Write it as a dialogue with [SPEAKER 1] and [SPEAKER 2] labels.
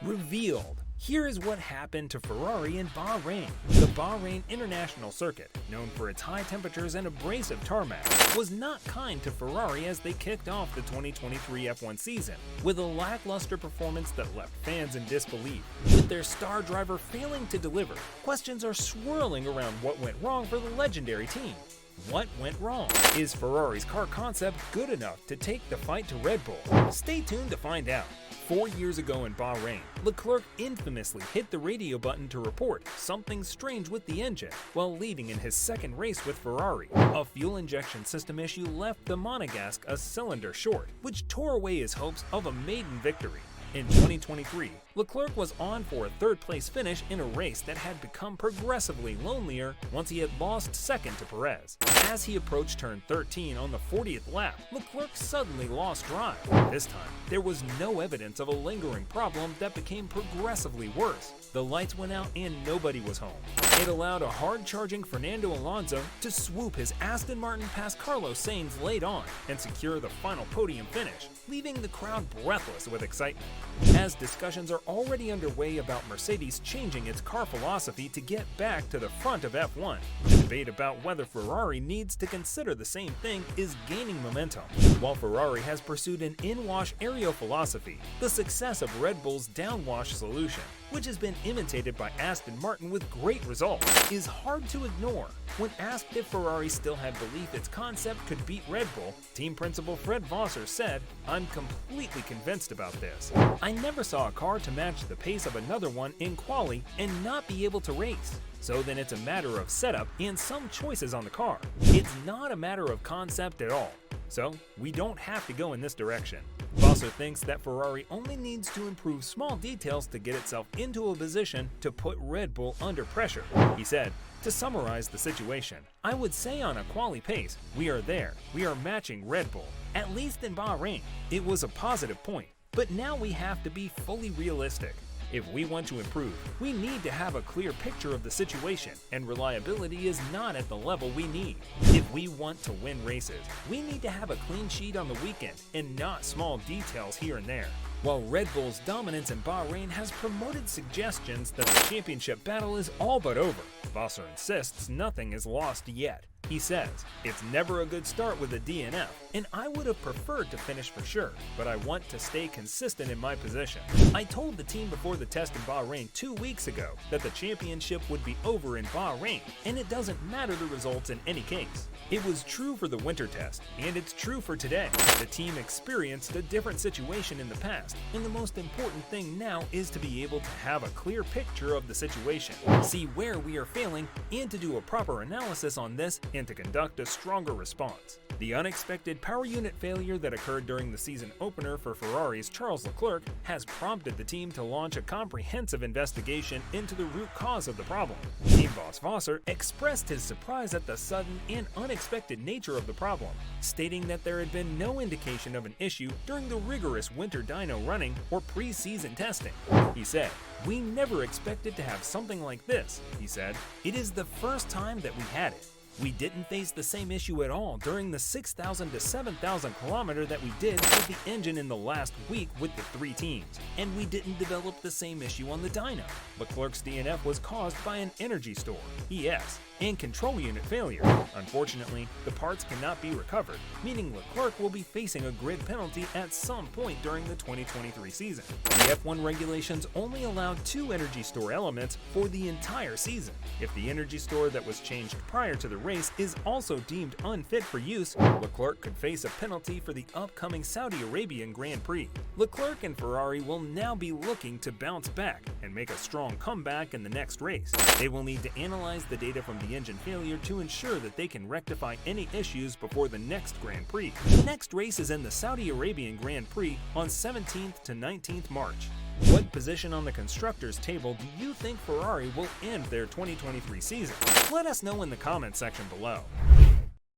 [SPEAKER 1] Revealed. Here is what happened to Ferrari in Bahrain. The Bahrain International Circuit, known for its high temperatures and abrasive tarmac, was not kind to Ferrari as they kicked off the 2023 F1 season with a lackluster performance that left fans in disbelief. With their star driver failing to deliver, questions are swirling around what went wrong for the legendary team. What went wrong? Is Ferrari's car concept good enough to take the fight to Red Bull? Stay tuned to find out. 4 years ago in Bahrain, Leclerc infamously hit the radio button to report something strange with the engine while leading in his second race with Ferrari. A fuel injection system issue left the monegasque a cylinder short, which tore away his hopes of a maiden victory. In 2023, Leclerc was on for a third-place finish in a race that had become progressively lonelier once he had lost second to Perez. As he approached turn 13 on the 40th lap, Leclerc suddenly lost drive. This time, there was no evidence of a lingering problem that became progressively worse. The lights went out and nobody was home. It allowed a hard-charging Fernando Alonso to swoop his Aston Martin past Carlos Sainz late on and secure the final podium finish, leaving the crowd breathless with excitement. As discussions are already underway about Mercedes changing its car philosophy to get back to the front of F1, the debate about whether Ferrari needs to consider the same thing is gaining momentum. While Ferrari has pursued an in-wash aero philosophy, the success of Red Bull's downwash solution, which has been imitated by Aston Martin with great results, is hard to ignore. When asked if Ferrari still had belief its concept could beat Red Bull, team principal Fred Vasseur said, "I'm completely convinced about this. I never saw a car to match the pace of another one in quali and not be able to race. So then it's a matter of setup and some choices on the car. It's not a matter of concept at all. So we don't have to go in this direction." Vasseur thinks that Ferrari only needs to improve small details to get itself into a position to put Red Bull under pressure. He said, "To summarize the situation, I would say on a quali pace, we are there. We are matching Red Bull. At least in Bahrain, it was a positive point. But now we have to be fully realistic. If we want to improve, we need to have a clear picture of the situation, and reliability is not at the level we need. If we want to win races, we need to have a clean sheet on the weekend and not small details here and there." While Red Bull's dominance in Bahrain has promoted suggestions that the championship battle is all but over, Vasseur insists nothing is lost yet. He says, "It's never a good start with a DNF, and I would have preferred to finish for sure, but I want to stay consistent in my position. I told the team before the test in Bahrain 2 weeks ago that the championship would be over in Bahrain, and it doesn't matter the results in any case. It was true for the winter test, and it's true for today. The team experienced a different situation in the past, and the most important thing now is to be able to have a clear picture of the situation, see where we are failing, and to do a proper analysis on this and to conduct a stronger response." The unexpected power unit failure that occurred during the season opener for Ferrari's Charles Leclerc has prompted the team to launch a comprehensive investigation into the root cause of the problem. Team boss Vasseur expressed his surprise at the sudden and unexpected nature of the problem, stating that there had been no indication of an issue during the rigorous winter dyno running or pre-season testing. He said, "We never expected to have something like this," he said. "It is the first time that we had it. We didn't face the same issue at all during the 6,000 to 7,000 kilometer that we did with the engine in the last week with the 3 teams, and we didn't develop the same issue on the dyno. Leclerc's DNF was caused by an energy store, ES, and control unit failure. Unfortunately, the parts cannot be recovered, meaning Leclerc will be facing a grid penalty at some point during the 2023 season. The F1 regulations only allowed 2 energy store elements for the entire season. If the energy store that was changed prior to the race is also deemed unfit for use, Leclerc could face a penalty for the upcoming Saudi Arabian Grand Prix. Leclerc and Ferrari will now be looking to bounce back and make a strong comeback in the next race. They will need to analyze the data from the engine failure to ensure that they can rectify any issues before the next Grand Prix. The next race is in the Saudi Arabian Grand Prix on 17th to 19th March. What position on the constructors table do you think Ferrari will end their 2023 season? Let us know in the comments section below.